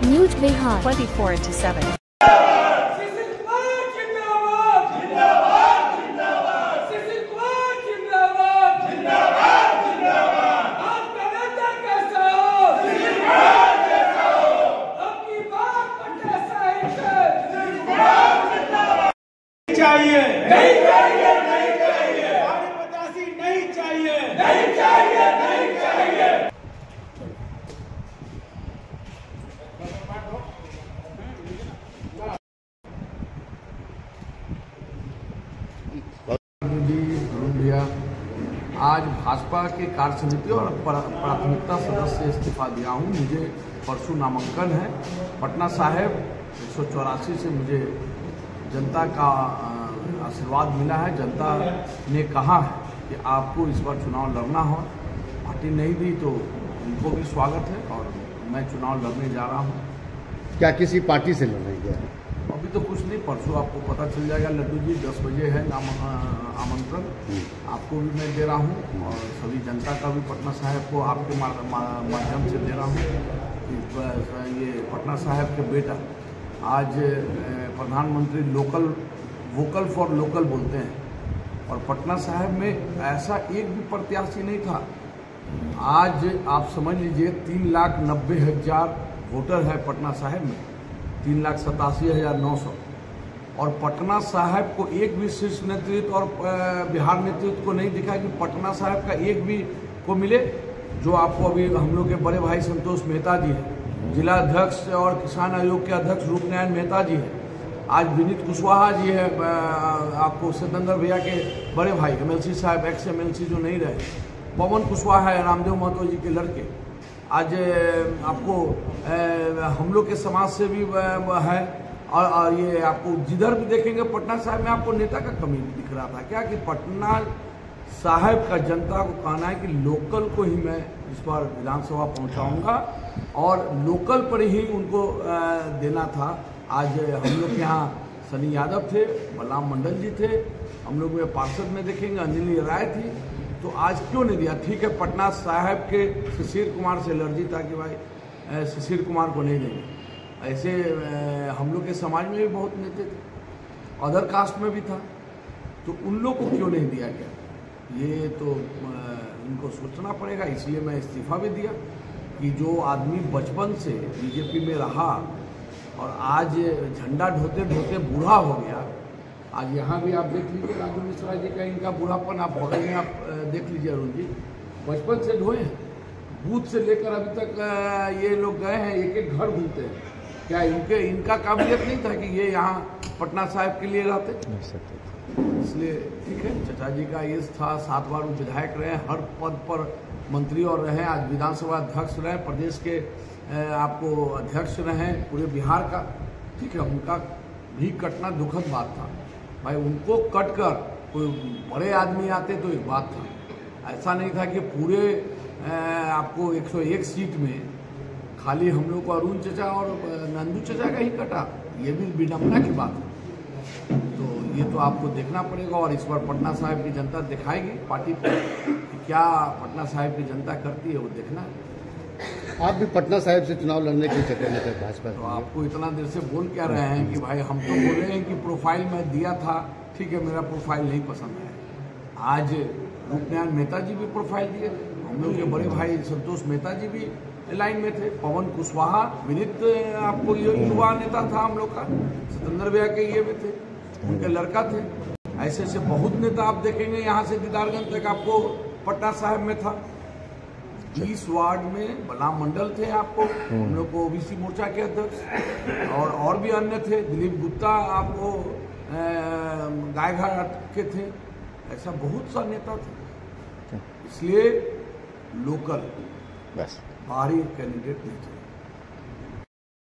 News Bihar 24/7. चाहिए नहीं चाहिए नहीं चाहिए 85 नहीं चाहिए नहीं चाहिए नहीं चाहिए। भैया आज भाजपा के कार्य समिति और प्राथमिकता सदस्य से इस्तीफा दिया हूँ। मुझे परसों नामांकन है पटना साहिब 184 से मुझे जनता का आशीर्वाद मिला है। जनता ने कहा है कि आपको इस बार चुनाव लड़ना हो, पार्टी नहीं दी तो उनको भी स्वागत है और मैं चुनाव लड़ने जा रहा हूँ। क्या किसी पार्टी से लड़ रही है? अभी तो कुछ नहीं, परसों आपको पता चल जाएगा। लड्डू जी 10 बजे है आमंत्रण, आपको भी मैं दे रहा हूँ और सभी जनता का भी पटना साहिब को आपके माध्यम से दे रहा हूँ। ये पटना साहिब के बेटा आज प्रधानमंत्री वोकल फॉर लोकल बोलते हैं और पटना साहिब में ऐसा एक भी प्रत्याशी नहीं था। आज आप समझ लीजिए 3,90,000 वोटर है पटना साहिब में, 3,87,900 और पटना साहिब को एक भी शीर्ष नेतृत्व और बिहार नेतृत्व को नहीं दिखा कि पटना साहिब का एक भी को मिले। जो आपको अभी हम लोग के बड़े भाई संतोष मेहता जी है, जिला अध्यक्ष और किसान आयोग के अध्यक्ष रूपनारायण मेहता जी है, आज विनीत कुशवाहा जी है, आपको सतेंद्र भैया के बड़े भाई MLC साहब, एक्स MLC जो नहीं रहे, पवन कुशवाहा है, रामदेव महतो जी के लड़के। आज आपको हम लोग के समाज से भी है और ये आपको जिधर भी देखेंगे पटना साहिब में आपको नेता का कमी भी दिख रहा था। क्या कि पटना साहिब का जनता को कहना है कि लोकल को ही मैं इस बार विधानसभा पहुंचाऊंगा और लोकल पर ही उनको देना था। आज हम लोग के यहाँ सनी यादव थे, बलराम मंडल जी थे, हम लोग में पार्षद में देखेंगे अंजलि राय थी, तो आज क्यों नहीं दिया? ठीक है, पटना साहिब के शिशिर कुमार से एलर्जी था कि भाई शिशिर कुमार को नहीं देंगे। ऐसे हम लोग के समाज में भी बहुत नेता थे, अदर कास्ट में भी था, तो उन लोग को क्यों नहीं दिया गया? ये तो इनको सोचना पड़ेगा। इसलिए मैं इस्तीफा भी दिया कि जो आदमी बचपन से बीजेपी में रहा और आज झंडा ढोते ढोते बूढ़ा हो गया। आज यहाँ भी आप देख लीजिए राजू मिश्रा जी का इनका बूढ़ापन आप भोगेंगे, आप देख लीजिए अरुण जी, बचपन से ढोए हैं, बूथ से लेकर अभी तक ये लोग गए हैं, एक एक घर घूमते हैं। क्या इनका काबिलियत नहीं था कि ये यहाँ पटना साहिब के लिए रहते? इसलिए ठीक है, चचा जी का एज था, 7 बार वो विधायक रहे, हर पद पर मंत्री और रहे, आज विधानसभा अध्यक्ष रहे, प्रदेश के आपको अध्यक्ष रहे पूरे बिहार का। ठीक है, उनका भी कटना दुखद बात था भाई, उनको कट कर कोई बड़े आदमी आते तो एक बात था। ऐसा नहीं था कि पूरे आपको 101 सीट में खाली हम लोग को अरुण चचा और नंदू चचा का ही कटा, ये भी विडंबना की बात है। तो ये तो आपको देखना पड़ेगा और इस बार पटना साहिब की जनता दिखाएगी पार्टी को कि क्या पटना साहिब की जनता करती है, वो देखना है। आप भी पटना साहिब से चुनाव लड़ने के चक्कर में थे भाजपा? तो आपको इतना देर से बोल क्या रहे हैं कि भाई हम तो बोल रहे हैं कि प्रोफाइल मैं दिया था, ठीक है, मेरा प्रोफाइल नहीं पसंद है। आज रूपनारायण मेहता जी भी प्रोफाइल दिए थे, हम लोग के बड़े भाई संतोष मेहता जी भी लाइन में थे, पवन कुशवाहा, विनीत आपको ये युवा नेता था हम लोग का, सतेंद्र भैया के ये भी थे, उनके लड़का थे। ऐसे ऐसे बहुत नेता आप देखेंगे यहाँ से दीदारगंज तक आपको पटना साहिब में था। 20 वार्ड में बलराम मंडल थे, आपको हम लोग को OBC मोर्चा के अध्यक्ष और भी अन्य थे, दिलीप गुप्ता आपको गायघाट के थे, ऐसा बहुत सा नेता थे। इसलिए लोकल बस बाहरी कैंडिडेट नहीं थे।